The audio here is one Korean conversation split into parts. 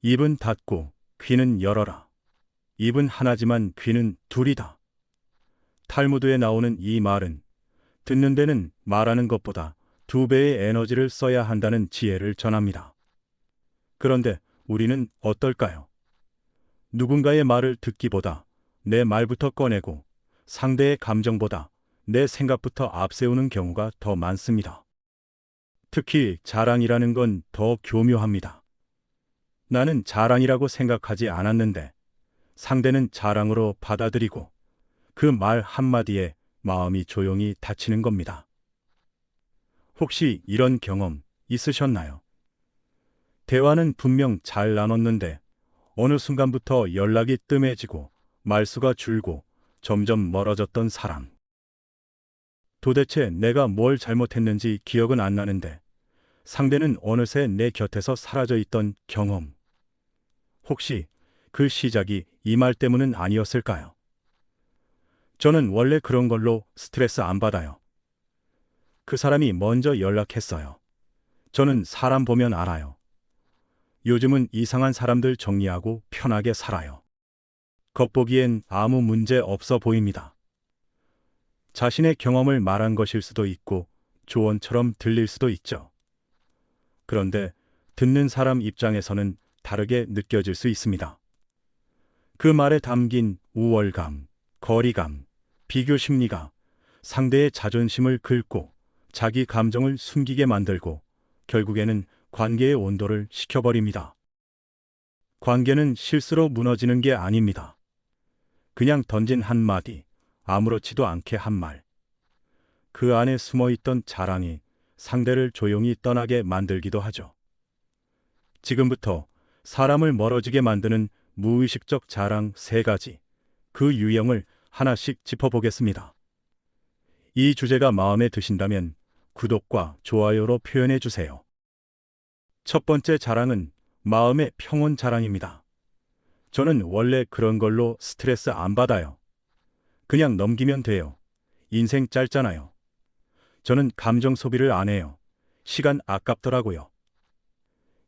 입은 닫고 귀는 열어라. 입은 하나지만 귀는 둘이다. 탈무드에 나오는 이 말은 듣는 데는 말하는 것보다 2배의 에너지를 써야 한다는 지혜를 전합니다. 그런데 우리는 어떨까요? 누군가의 말을 듣기보다 내 말부터 꺼내고 상대의 감정보다 내 생각부터 앞세우는 경우가 더 많습니다. 특히 자랑이라는 건 더 교묘합니다. 나는 자랑이라고 생각하지 않았는데 상대는 자랑으로 받아들이고 그 말 한마디에 마음이 조용히 닫히는 겁니다. 혹시 이런 경험 있으셨나요? 대화는 분명 잘 나눴는데 어느 순간부터 연락이 뜸해지고 말수가 줄고 점점 멀어졌던 사람. 도대체 내가 뭘 잘못했는지 기억은 안 나는데 상대는 어느새 내 곁에서 사라져 있던 경험. 혹시 그 시작이 이 말 때문은 아니었을까요? 저는 원래 그런 걸로 스트레스 안 받아요. 그 사람이 먼저 연락했어요. 저는 사람 보면 알아요. 요즘은 이상한 사람들 정리하고 편하게 살아요. 겉보기엔 아무 문제 없어 보입니다. 자신의 경험을 말한 것일 수도 있고 조언처럼 들릴 수도 있죠. 그런데 듣는 사람 입장에서는 다르게 느껴질 수 있습니다. 그 말에 담긴 우월감, 거리감, 비교 심리가 상대의 자존심을 긁고 자기 감정을 숨기게 만들고 결국에는 관계의 온도를 식혀버립니다. 관계는 실수로 무너지는 게 아닙니다. 그냥 던진 한마디, 아무렇지도 않게 한 말. 그 안에 숨어있던 자랑이 상대를 조용히 떠나게 만들기도 하죠. 지금부터 사람을 멀어지게 만드는 무의식적 자랑 3가지, 그 유형을 하나씩 짚어보겠습니다. 이 주제가 마음에 드신다면 구독과 좋아요로 표현해 주세요. 첫 번째 자랑은 마음의 평온 자랑입니다. 저는 원래 그런 걸로 스트레스 안 받아요. 그냥 넘기면 돼요. 인생 짧잖아요. 저는 감정 소비를 안 해요. 시간 아깝더라고요.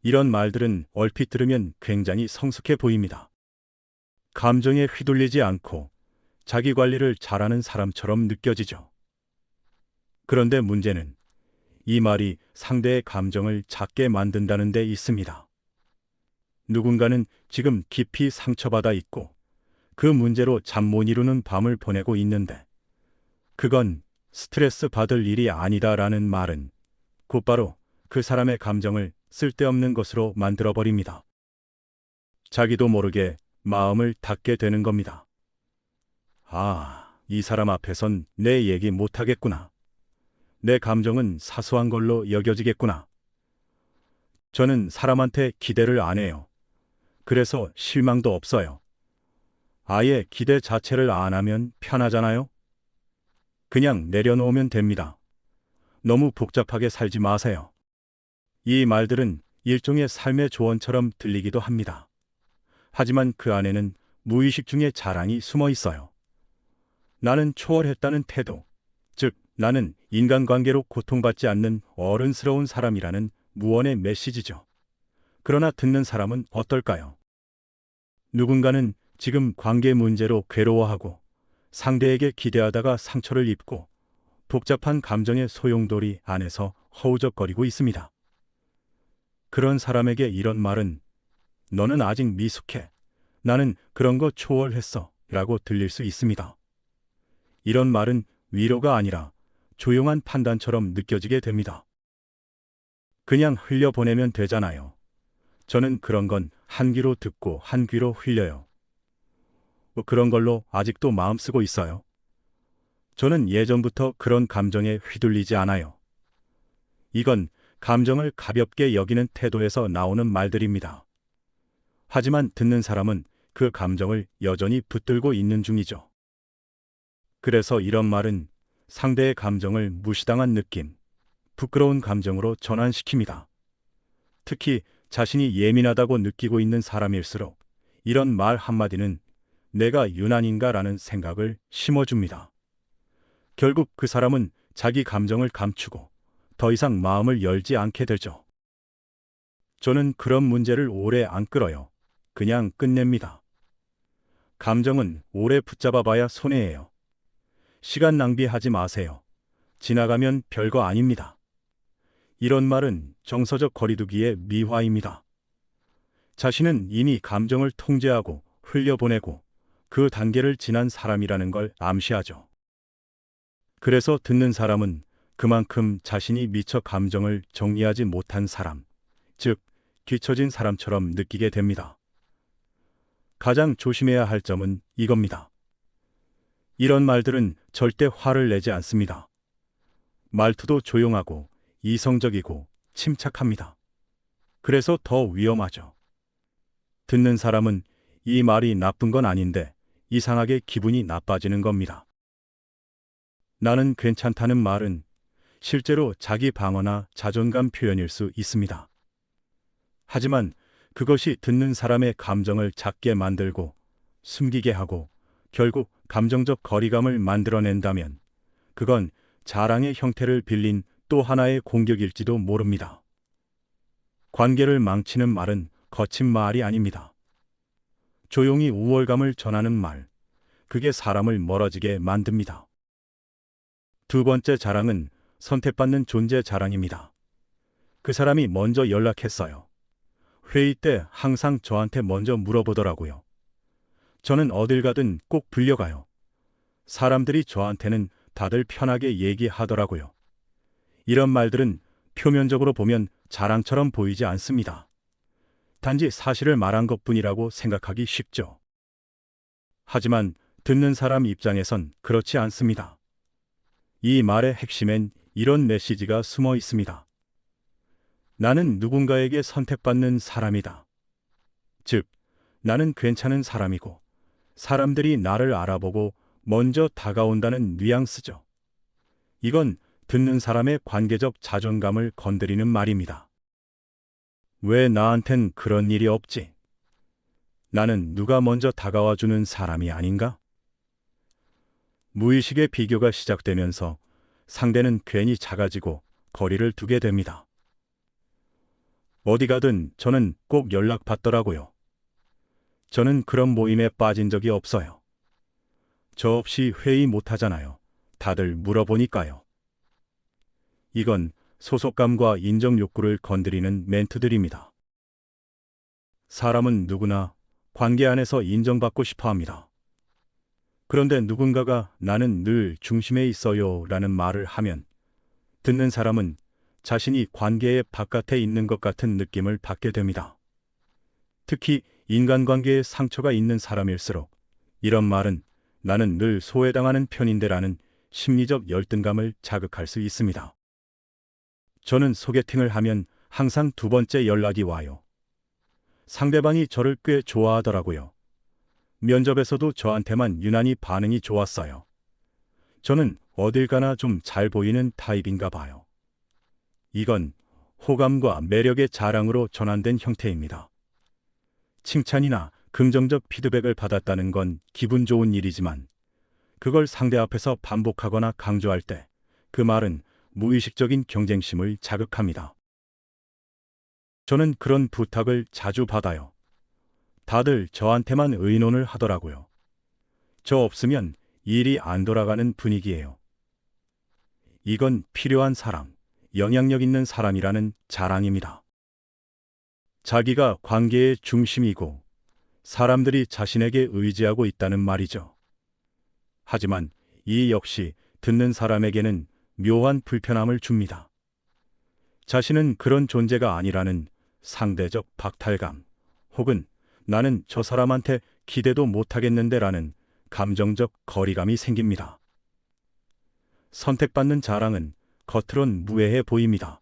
이런 말들은 얼핏 들으면 굉장히 성숙해 보입니다. 감정에 휘둘리지 않고 자기 관리를 잘하는 사람처럼 느껴지죠. 그런데 문제는 이 말이 상대의 감정을 작게 만든다는 데 있습니다. 누군가는 지금 깊이 상처받아 있고 그 문제로 잠 못 이루는 밤을 보내고 있는데 그건 스트레스 받을 일이 아니다라는 말은 곧바로 그 사람의 감정을 쓸데없는 것으로 만들어버립니다. 자기도 모르게 마음을 닫게 되는 겁니다. 아, 이 사람 앞에선 내 얘기 못하겠구나. 내 감정은 사소한 걸로 여겨지겠구나. 저는 사람한테 기대를 안 해요. 그래서 실망도 없어요. 아예 기대 자체를 안 하면 편하잖아요? 그냥 내려놓으면 됩니다. 너무 복잡하게 살지 마세요. 이 말들은 일종의 삶의 조언처럼 들리기도 합니다. 하지만 그 안에는 무의식 중에 자랑이 숨어 있어요. 나는 초월했다는 태도, 즉 나는 인간관계로 고통받지 않는 어른스러운 사람이라는 무언의 메시지죠. 그러나 듣는 사람은 어떨까요? 누군가는 지금 관계 문제로 괴로워하고 상대에게 기대하다가 상처를 입고 복잡한 감정의 소용돌이 안에서 허우적거리고 있습니다. 그런 사람에게 이런 말은 너는 아직 미숙해. 나는 그런 거 초월했어. 라고 들릴 수 있습니다. 이런 말은 위로가 아니라 조용한 판단처럼 느껴지게 됩니다. 그냥 흘려보내면 되잖아요. 저는 그런 건 한 귀로 듣고 한 귀로 흘려요. 그런 걸로 아직도 마음 쓰고 있어요. 저는 예전부터 그런 감정에 휘둘리지 않아요. 이건 감정을 가볍게 여기는 태도에서 나오는 말들입니다. 하지만 듣는 사람은 그 감정을 여전히 붙들고 있는 중이죠. 그래서 이런 말은 상대의 감정을 무시당한 느낌, 부끄러운 감정으로 전환시킵니다. 특히 자신이 예민하다고 느끼고 있는 사람일수록 이런 말 한마디는 내가 유난인가라는 생각을 심어줍니다. 결국 그 사람은 자기 감정을 감추고 더 이상 마음을 열지 않게 되죠. 저는 그런 문제를 오래 안 끌어요. 그냥 끝냅니다. 감정은 오래 붙잡아 봐야 손해예요. 시간 낭비하지 마세요. 지나가면 별거 아닙니다. 이런 말은 정서적 거리두기의 미화입니다. 자신은 이미 감정을 통제하고 흘려보내고 그 단계를 지난 사람이라는 걸 암시하죠. 그래서 듣는 사람은 그만큼 자신이 미처 감정을 정리하지 못한 사람, 즉, 뒤처진 사람처럼 느끼게 됩니다. 가장 조심해야 할 점은 이겁니다. 이런 말들은 절대 화를 내지 않습니다. 말투도 조용하고 이성적이고 침착합니다. 그래서 더 위험하죠. 듣는 사람은 이 말이 나쁜 건 아닌데 이상하게 기분이 나빠지는 겁니다. 나는 괜찮다는 말은 실제로 자기 방어나 자존감 표현일 수 있습니다. 하지만 그것이 듣는 사람의 감정을 작게 만들고 숨기게 하고 결국 감정적 거리감을 만들어낸다면 그건 자랑의 형태를 빌린 또 하나의 공격일지도 모릅니다. 관계를 망치는 말은 거친 말이 아닙니다. 조용히 우월감을 전하는 말, 그게 사람을 멀어지게 만듭니다. 두 번째 자랑은 선택받는 존재 자랑입니다. 그 사람이 먼저 연락했어요. 회의 때 항상 저한테 먼저 물어보더라고요. 저는 어딜 가든 꼭 불려가요. 사람들이 저한테는 다들 편하게 얘기하더라고요. 이런 말들은 표면적으로 보면 자랑처럼 보이지 않습니다. 단지 사실을 말한 것뿐이라고 생각하기 쉽죠. 하지만 듣는 사람 입장에선 그렇지 않습니다. 이 말의 핵심엔 이런 메시지가 숨어 있습니다. 나는 누군가에게 선택받는 사람이다. 즉, 나는 괜찮은 사람이고 사람들이 나를 알아보고 먼저 다가온다는 뉘앙스죠. 이건 듣는 사람의 관계적 자존감을 건드리는 말입니다. 왜 나한텐 그런 일이 없지? 나는 누가 먼저 다가와 주는 사람이 아닌가? 무의식의 비교가 시작되면서 상대는 괜히 작아지고 거리를 두게 됩니다. 어디 가든 저는 꼭 연락받더라고요. 저는 그런 모임에 빠진 적이 없어요. 저 없이 회의 못 하잖아요. 다들 물어보니까요. 이건 소속감과 인정 욕구를 건드리는 멘트들입니다. 사람은 누구나 관계 안에서 인정받고 싶어 합니다. 그런데 누군가가 나는 늘 중심에 있어요 라는 말을 하면 듣는 사람은 자신이 관계의 바깥에 있는 것 같은 느낌을 받게 됩니다. 특히 인간관계에 상처가 있는 사람일수록 이런 말은 나는 늘 소외당하는 편인데라는 심리적 열등감을 자극할 수 있습니다. 저는 소개팅을 하면 항상 두 번째 연락이 와요. 상대방이 저를 꽤 좋아하더라고요. 면접에서도 저한테만 유난히 반응이 좋았어요. 저는 어딜 가나 좀 잘 보이는 타입인가 봐요. 이건 호감과 매력의 자랑으로 전환된 형태입니다. 칭찬이나 긍정적 피드백을 받았다는 건 기분 좋은 일이지만 그걸 상대 앞에서 반복하거나 강조할 때 그 말은 무의식적인 경쟁심을 자극합니다. 저는 그런 부탁을 자주 받아요. 다들 저한테만 의논을 하더라고요. 저 없으면 일이 안 돌아가는 분위기예요. 이건 필요한 사람, 영향력 있는 사람이라는 자랑입니다. 자기가 관계의 중심이고 사람들이 자신에게 의지하고 있다는 말이죠. 하지만 이 역시 듣는 사람에게는 묘한 불편함을 줍니다. 자신은 그런 존재가 아니라는 상대적 박탈감, 혹은 나는 저 사람한테 기대도 못하겠는데라는 감정적 거리감이 생깁니다. 선택받는 자랑은 겉으론 무해해 보입니다.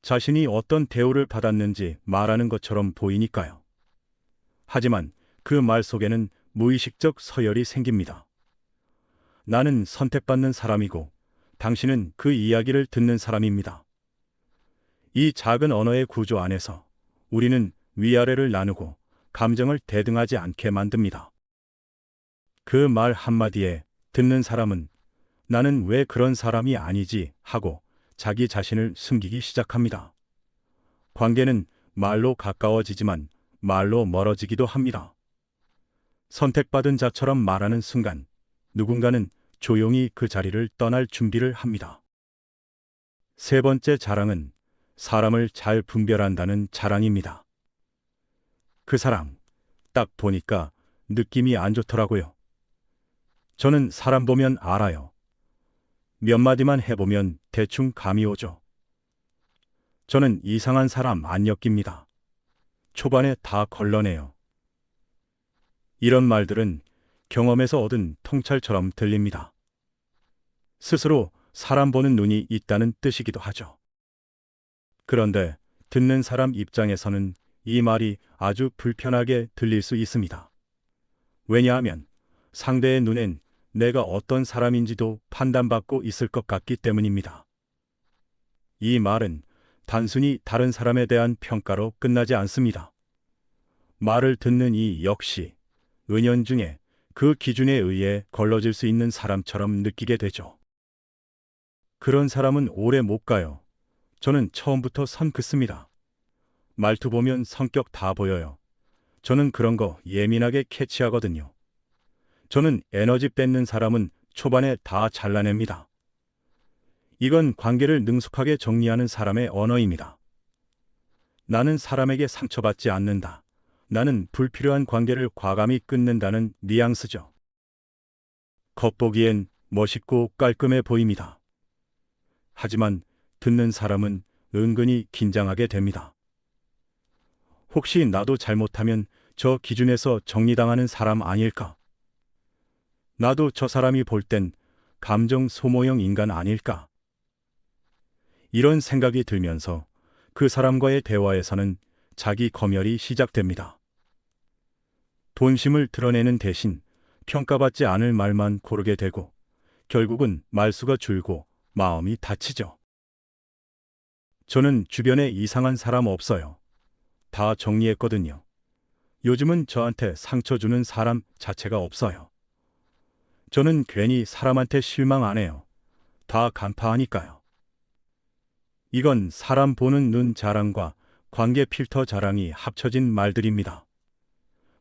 자신이 어떤 대우를 받았는지 말하는 것처럼 보이니까요. 하지만 그 말 속에는 무의식적 서열이 생깁니다. 나는 선택받는 사람이고 당신은 그 이야기를 듣는 사람입니다. 이 작은 언어의 구조 안에서 우리는 위아래를 나누고 감정을 대등하지 않게 만듭니다. 그 말 한마디에 듣는 사람은 나는 왜 그런 사람이 아니지 하고 자기 자신을 숨기기 시작합니다. 관계는 말로 가까워지지만 말로 멀어지기도 합니다. 선택받은 자처럼 말하는 순간 누군가는 조용히 그 자리를 떠날 준비를 합니다. 세 번째 자랑은 사람을 잘 분별한다는 자랑입니다. 그 사람, 딱 보니까 느낌이 안 좋더라고요. 저는 사람 보면 알아요. 몇 마디만 해보면 대충 감이 오죠. 저는 이상한 사람 안 엮입니다. 초반에 다 걸러내요. 이런 말들은 경험에서 얻은 통찰처럼 들립니다. 스스로 사람 보는 눈이 있다는 뜻이기도 하죠. 그런데 듣는 사람 입장에서는 이 말이 아주 불편하게 들릴 수 있습니다. 왜냐하면 상대의 눈엔 내가 어떤 사람인지도 판단받고 있을 것 같기 때문입니다. 이 말은 단순히 다른 사람에 대한 평가로 끝나지 않습니다. 말을 듣는 이 역시 은연중에 그 기준에 의해 걸러질 수 있는 사람처럼 느끼게 되죠. 그런 사람은 오래 못 가요. 저는 처음부터 선 긋습니다. 말투 보면 성격 다 보여요. 저는 그런 거 예민하게 캐치하거든요. 저는 에너지 뺏는 사람은 초반에 다 잘라냅니다. 이건 관계를 능숙하게 정리하는 사람의 언어입니다. 나는 사람에게 상처받지 않는다. 나는 불필요한 관계를 과감히 끊는다는 뉘앙스죠. 겉보기엔 멋있고 깔끔해 보입니다. 하지만 듣는 사람은 은근히 긴장하게 됩니다. 혹시 나도 잘못하면 저 기준에서 정리당하는 사람 아닐까? 나도 저 사람이 볼 땐 감정 소모형 인간 아닐까? 이런 생각이 들면서 그 사람과의 대화에서는 자기 검열이 시작됩니다. 본심을 드러내는 대신 평가받지 않을 말만 고르게 되고 결국은 말수가 줄고 마음이 다치죠. 저는 주변에 이상한 사람 없어요. 다 정리했거든요. 요즘은 저한테 상처 주는 사람 자체가 없어요. 저는 괜히 사람한테 실망 안 해요. 다 간파하니까요. 이건 사람 보는 눈 자랑과 관계 필터 자랑이 합쳐진 말들입니다.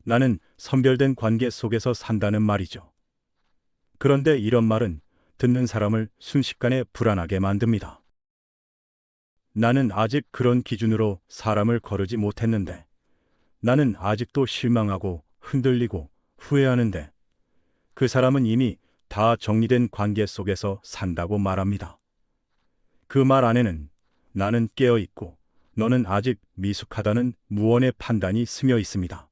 나는 선별된 관계 속에서 산다는 말이죠. 그런데 이런 말은 듣는 사람을 순식간에 불안하게 만듭니다. 나는 아직 그런 기준으로 사람을 거르지 못했는데, 나는 아직도 실망하고 흔들리고 후회하는데, 그 사람은 이미 다 정리된 관계 속에서 산다고 말합니다. 그 말 안에는 나는 깨어 있고 너는 아직 미숙하다는 무언의 판단이 스며 있습니다.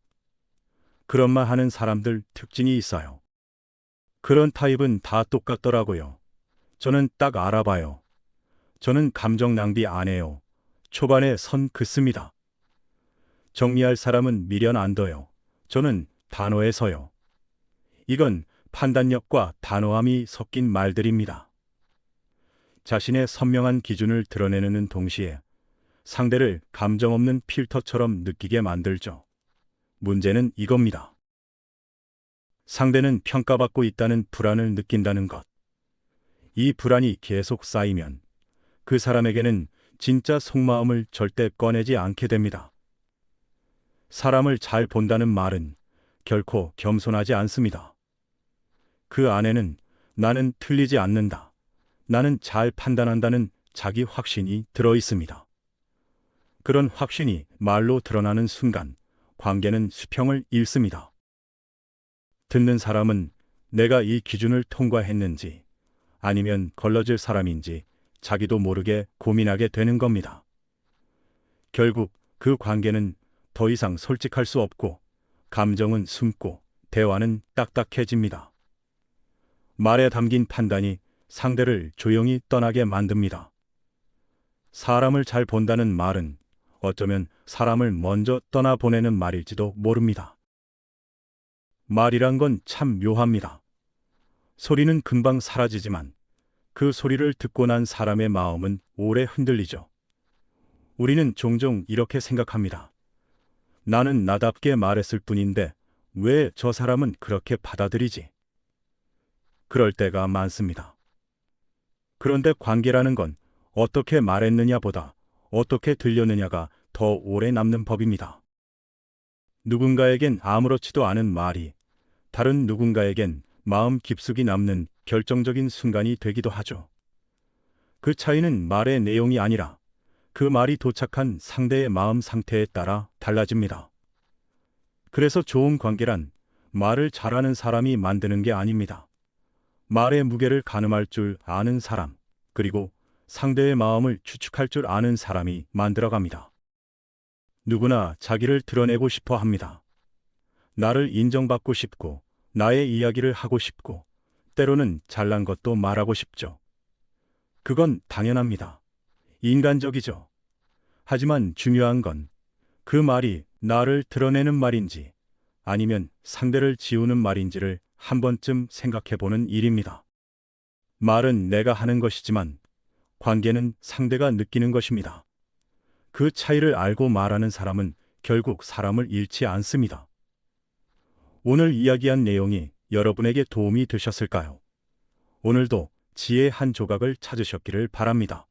그런 말 하는 사람들 특징이 있어요. 그런 타입은 다 똑같더라고요. 저는 딱 알아봐요. 저는 감정 낭비 안 해요. 초반에 선 긋습니다. 정리할 사람은 미련 안 둬요. 저는 단호해 서요. 이건 판단력과 단호함이 섞인 말들입니다. 자신의 선명한 기준을 드러내는 동시에 상대를 감정 없는 필터처럼 느끼게 만들죠. 문제는 이겁니다. 상대는 평가받고 있다는 불안을 느낀다는 것. 이 불안이 계속 쌓이면 그 사람에게는 진짜 속마음을 절대 꺼내지 않게 됩니다. 사람을 잘 본다는 말은 결코 겸손하지 않습니다. 그 안에는 나는 틀리지 않는다. 나는 잘 판단한다는 자기 확신이 들어 있습니다. 그런 확신이 말로 드러나는 순간 관계는 수평을 잃습니다. 듣는 사람은 내가 이 기준을 통과했는지 아니면 걸러질 사람인지 자기도 모르게 고민하게 되는 겁니다. 결국 그 관계는 더 이상 솔직할 수 없고 감정은 숨고 대화는 딱딱해집니다. 말에 담긴 판단이 상대를 조용히 떠나게 만듭니다. 사람을 잘 본다는 말은 어쩌면 사람을 먼저 떠나보내는 말일지도 모릅니다. 말이란 건 참 묘합니다. 소리는 금방 사라지지만 그 소리를 듣고 난 사람의 마음은 오래 흔들리죠. 우리는 종종 이렇게 생각합니다. 나는 나답게 말했을 뿐인데 왜 저 사람은 그렇게 받아들이지? 그럴 때가 많습니다. 그런데 관계라는 건 어떻게 말했느냐보다 어떻게 들렸느냐가 더 오래 남는 법입니다. 누군가에겐 아무렇지도 않은 말이 다른 누군가에겐 마음 깊숙이 남는 결정적인 순간이 되기도 하죠. 그 차이는 말의 내용이 아니라 그 말이 도착한 상대의 마음 상태에 따라 달라집니다. 그래서 좋은 관계란 말을 잘하는 사람이 만드는 게 아닙니다. 말의 무게를 가늠할 줄 아는 사람, 그리고 상대의 마음을 추측할 줄 아는 사람이 만들어갑니다. 누구나 자기를 드러내고 싶어 합니다. 나를 인정받고 싶고, 나의 이야기를 하고 싶고, 때로는 잘난 것도 말하고 싶죠. 그건 당연합니다. 인간적이죠. 하지만 중요한 건 그 말이 나를 드러내는 말인지 아니면 상대를 지우는 말인지를 한 번쯤 생각해 보는 일입니다. 말은 내가 하는 것이지만 관계는 상대가 느끼는 것입니다. 그 차이를 알고 말하는 사람은 결국 사람을 잃지 않습니다. 오늘 이야기한 내용이 여러분에게 도움이 되셨을까요? 오늘도 지혜의 한 조각을 찾으셨기를 바랍니다.